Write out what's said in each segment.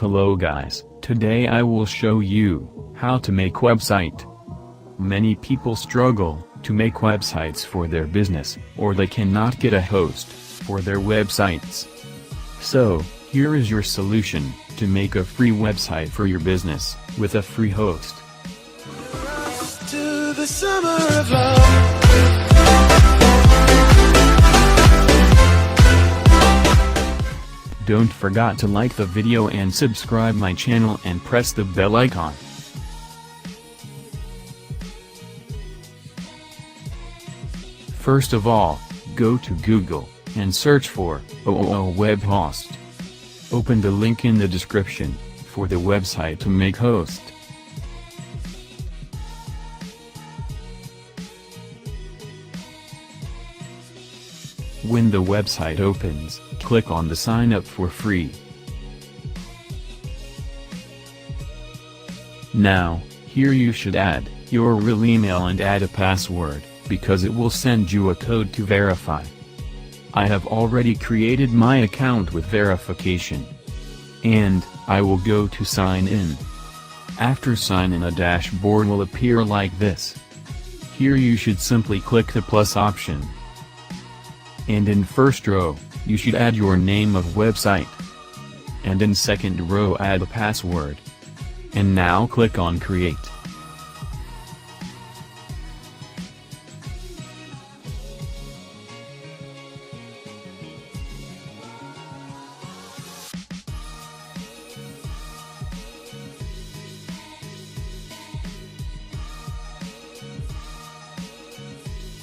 Hello guys, today I will show you how to make website. Many people struggle to make websites for their business, or they cannot get a host for their websites. So, here is your solution to make a free website for your business with a free host. To the summer of love. Don't forget to like the video and subscribe my channel and press the bell icon. First of all, go to Google and search for OOO Web Host. Open the link in the description for the website to make host. When the website opens, click on the sign up for free. Now, here you should add your real email and add a password, because it will send you a code to verify. I have already created my account with verification. And, I will go to sign in. After sign in, a dashboard will appear like this. Here you should simply click the plus option. And in first row, you should add your name of website. And in second row add a password. And now click on create.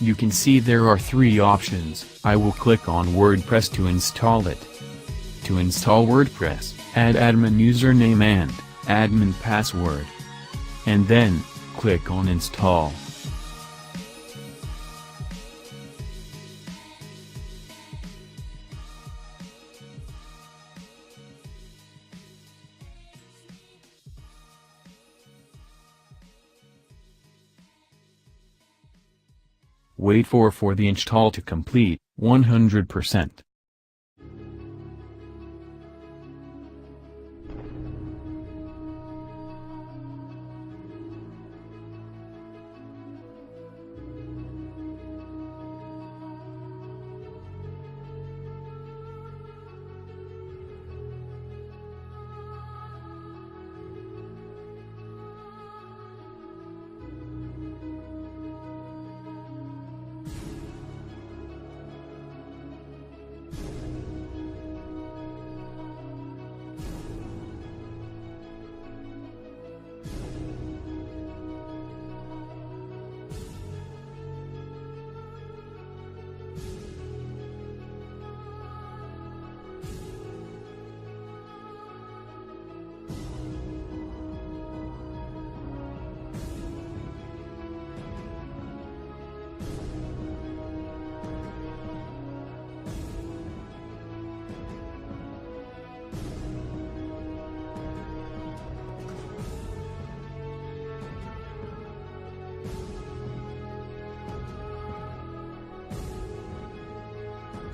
You can see there are three options. I will click on WordPress to install it. To install WordPress, add admin username and admin password. And then, click on install. Wait for the install to complete 100%.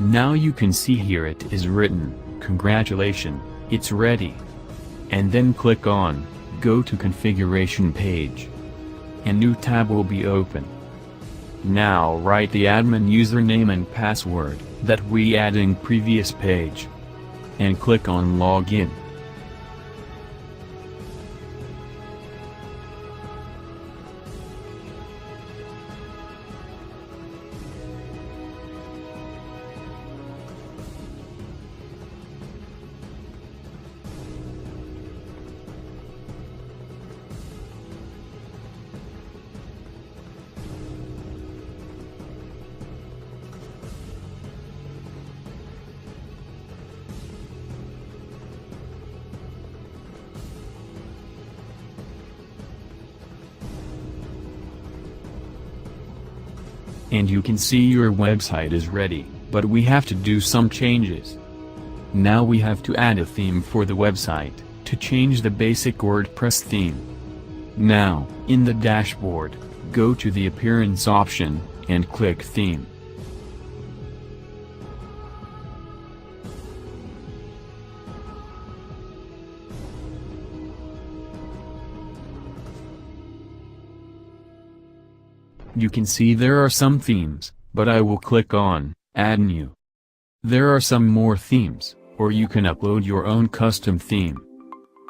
Now you can see here it is written, "Congratulations, it's ready." And then click on, Go to Configuration page. A new tab will be open. Now write the admin username and password that we add in previous page. And click on Login. And you can see your website is ready, but we have to do some changes. Now we have to add a theme for the website, to change the basic WordPress theme. Now, in the dashboard, go to the Appearance option, and click Theme. You can see there are some themes, but I will click on Add New. There are some more themes, or you can upload your own custom theme.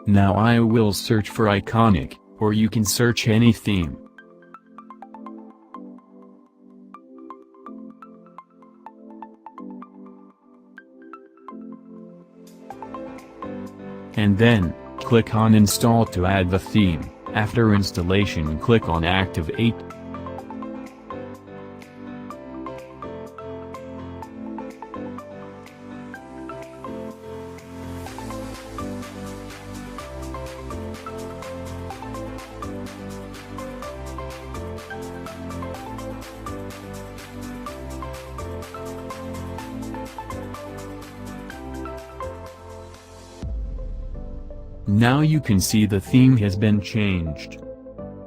Now I will search for Iconic, or you can search any theme. And then, click on Install to add the theme. After installation, click on Activate. Now you can see the theme has been changed.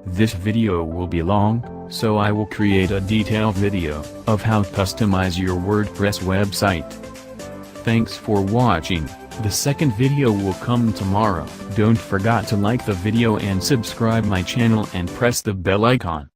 This video will be long, so I will create a detailed video of how to customize your WordPress website. Thanks for watching. The second video will come tomorrow. Don't forget to like the video and subscribe my channel and press the bell icon.